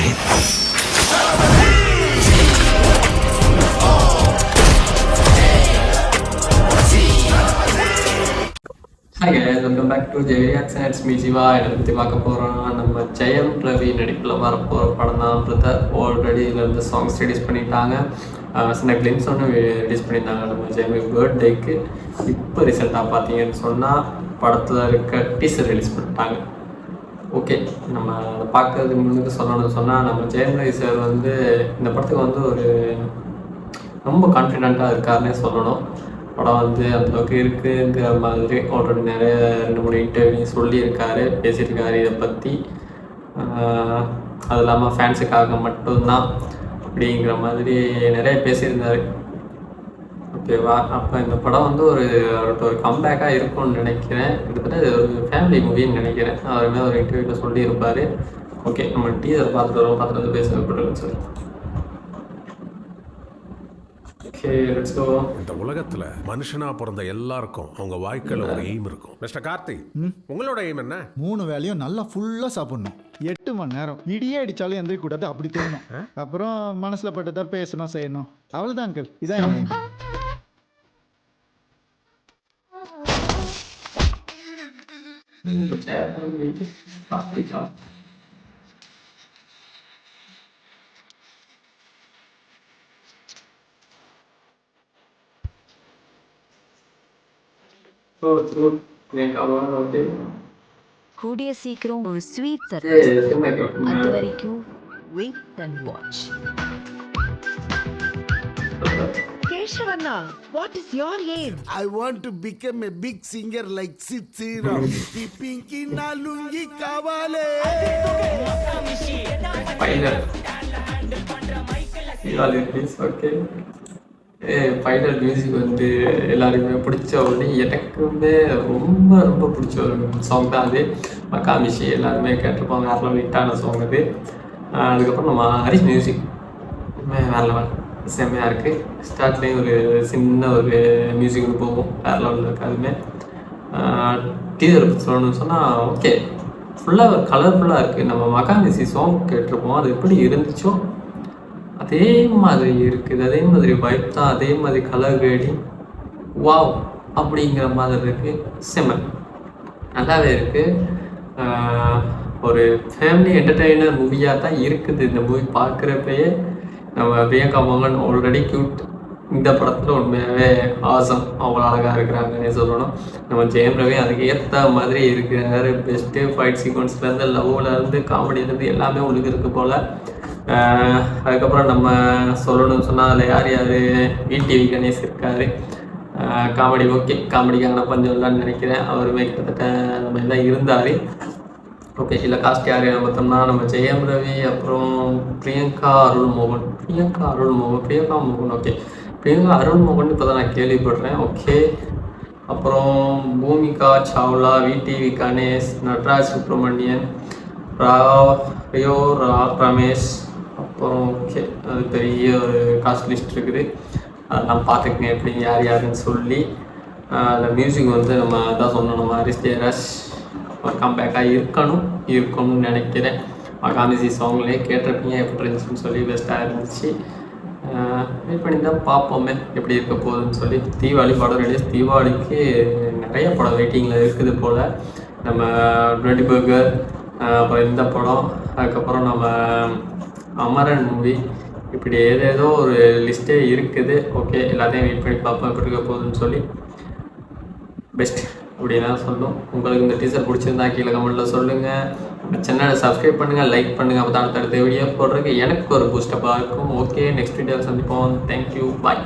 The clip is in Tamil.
Hi guys, welcome back to Jai reaction. It's me Jeeva. இதை பற்றி பார்க்க போகிறோம். நம்ம ஜெயம் ரவி நடிப்பில் வரப்போகிற படம் தான் பிரதர். ஆல்ரெடி இதில் இருந்து சாங்ஸ் ரிலீஸ் பண்ணிட்டாங்க. சின்ன கிளிம்ஸ் ஒன்று ரிலீஸ் பண்ணியிருந்தாங்க நம்ம ஜெயம் பர்த்டேக்கு. இப்போ ரீசெண்டாக பார்த்தீங்கன்னு சொன்னால் படத்தில் இருக்க டீசர் ரிலீஸ் பண்ணிட்டாங்க. ஓகே, நம்ம அதை பார்க்கறதுக்கு முன்னுக்கு சொல்லணும்னு சொன்னால், நம்ம ஜெயம் ரவி சார் வந்து இந்த படத்துக்கு வந்து ஒரு ரொம்ப கான்ஃபிடெண்ட்டாக இருக்காருன்னே சொல்லணும். படம் வந்து அந்தளவுக்கு இருக்குங்கிற மாதிரி ஆல்ரெடி நிறைய 2-3 இன்டர்வியூ சொல்லியிருக்காரு, பேசியிருக்காரு இதை பற்றி. அது இல்லாமல் ஃபேன்ஸுக்காக மட்டும்தான் அப்படிங்கிற மாதிரி நிறைய பேசியிருந்தார். ஓகேவா? அப்போ இந்த படம் வந்து ஒரு கம்பேக்காக இருக்கும்னு நினைக்கிறேன். கிட்டத்தட்ட ஒரு ஃபேமிலி மூவின்னு நினைக்கிறேன். அதுமாதிரி ஒரு இன்டர்வியூவில் சொல்லியிருப்பார். ஓகே, நம்ம டீசர் பார்த்துட்டு வந்து பேசப்பட்டுருக்கோம் சார். இந்த உலகத்துல மனுஷனா பிறந்த எல்லாருக்கும் அவங்க வாழ்க்கையில ஒரு எய்ம் இருக்கும். மிஸ்டர் கார்த்தி, உங்களோட எய்ம் என்ன? 3 வேளையும் நல்லா ஃபுல்லா சாப்பிடணும். 8 மணி நேரம் இடியே அடிச்சாலும் எந்திரிக்க கூடாது, அப்படி தோணும். அப்புறம் மனசுல பட்டதா பேசணும், செய்யணும். அவ்வளவுதான் அங்கிள், இதான் கூடிய சீக்கிரம் ஒரு ஸ்வீட் தரும். அது வரைக்கும் wait and watch. Keshavana, what is your aim? I want to become a big singer like Sid Sriram. Pinky na lungi kavale. Final music வந்து எல்லாருக்குமே பிடிச்ச உடனே எனக்குமே ரொம்ப ரொம்ப பிடிச்ச ஒரு சாங் தான் அது. மக்காமிஷி எல்லாருமே கேட்டிருப்பாங்க, வேறு லெவல் ஹிட்டான சாங் அது. அதுக்கப்புறம் நம்ம ஹரிஷ் மியூசிக் வேறு லெவல் செம்மையாக இருக்குது. ஸ்டார்ட்லேயும் ஒரு சின்ன ஒரு மியூசிக் ஒன்று போகும், வேறு லெவலில் இருக்குது. அதுவுமே டீசர் சொல்லணும்னு சொன்னால் ஓகே, ஃபுல்லாக கலர்ஃபுல்லாக இருக்குது. நம்ம மக்காமிஷி சாங் கேட்டிருப்போம், அது எப்படி இருந்துச்சோ அதே மாதிரி இருக்குது. அதே மாதிரி வைப் தான், அதே மாதிரி கலர் கிரேடிங் வாவ் அப்படிங்கிற மாதிரி இருக்குது. செம்ம நல்லாவே இருக்குது. ஒரு ஃபேமிலி என்டர்டெய்னர் மூவியாக தான் இருக்குது இந்த மூவி. பார்க்குறப்பயே நம்ம பிரியங்கா மோகன் ஆல்ரெடி க்யூட். இந்த படத்தில் உண்மையாகவே ஆசம், அவ்வளோ அழகாக இருக்கிறாங்கன்னே சொல்லணும். நம்ம ஜெயம் ரவி அதுக்கு ஏற்ற மாதிரி இருக்கிறாரு. பெஸ்ட்டு ஃபைட் சீக்வன்ஸ்லேருந்து, லவ்லேருந்து, காமெடியிலேருந்து எல்லாமே உங்களுக்கு இருக்குது போல். அதுக்கப்புறம் நம்ம சொல்லணும்னு சொன்னால் அதில் யார் VTV கணேஷ் இருக்கார். காமெடி ஓகே, காமெடிக்கான பஞ்சம் இல்லைன்னு நினைக்கிறேன். அவருமே கிட்டத்தட்ட நம்ம எல்லாம் இருந்தார். ஓகே, இல்லை காஸ்ட் யார் பார்த்தோம்னா நம்ம ஜெயம் ரவி, அப்புறம் பிரியங்கா அருள்மோகன். ஓகே, பிரியங்கா அருள்மோகன் இப்போ தான் நான் கேள்விப்படுறேன். ஓகே, அப்புறம் பூமிகா சாவ்லா, VTV கணேஷ், நட்ராஜ் சுப்ரமணியன், ரமேஷ். அப்புறம் ஓகே, அது பெரிய ஒரு காஸ்ட் லிஸ்ட் இருக்குது. அதெல்லாம் பார்த்துக்கங்க எப்படி யாருன்னு சொல்லி. அந்த மியூசிக் வந்து நம்ம அதான் சொன்னோம், நம்ம ஹரிஷ் ஜெயராஜ் ஒரு கம்பேக்காக இருக்கணும்னு நினைக்கிறேன். மகாமிசி சாங்லேயே கேட்டிருப்பீங்க, எப்படி இருந்துச்சுன்னு சொல்லி பெஸ்ட்டாக இருந்துச்சு. வெயிட் பண்ணி தான் பார்ப்போமே எப்படி இருக்க போகுதுன்னு சொல்லி. தீபாவளி படம் ரிலீஸ், தீபாவளிக்கு நிறைய படம் வெயிட்டிங்கில் இருக்குது போல். நம்ம பிளட்டி பர்கர், அப்புறம் இந்த படம், அதுக்கப்புறம் நம்ம அமரன் மூவி, இப்படி ஏதேதோ ஒரு லிஸ்ட்டே இருக்குது. ஓகே, எல்லாத்தையும் வெயிட் பண்ணி பார்ப்போம் எப்படி இருக்க போகுதுன்னு சொல்லி. பெஸ்ட் அப்படின்னா சொல்லும். உங்களுக்கு இந்த டீசர் பிடிச்சிருந்தா கீழே கமெண்ட்டில் சொல்லுங்கள். நம்ம சேனலை சப்ஸ்கிரைப் பண்ணுங்கள், லைக் பண்ணுங்கள். அப்போ தான் அடுத்த வீடியோ போடுறதுக்கு எனக்கு ஒரு பூஸ்டப்பாக இருக்கும். ஓகே, நெக்ஸ்ட் வீடியோவில் சந்திப்போம். தேங்க்யூ, பாய்.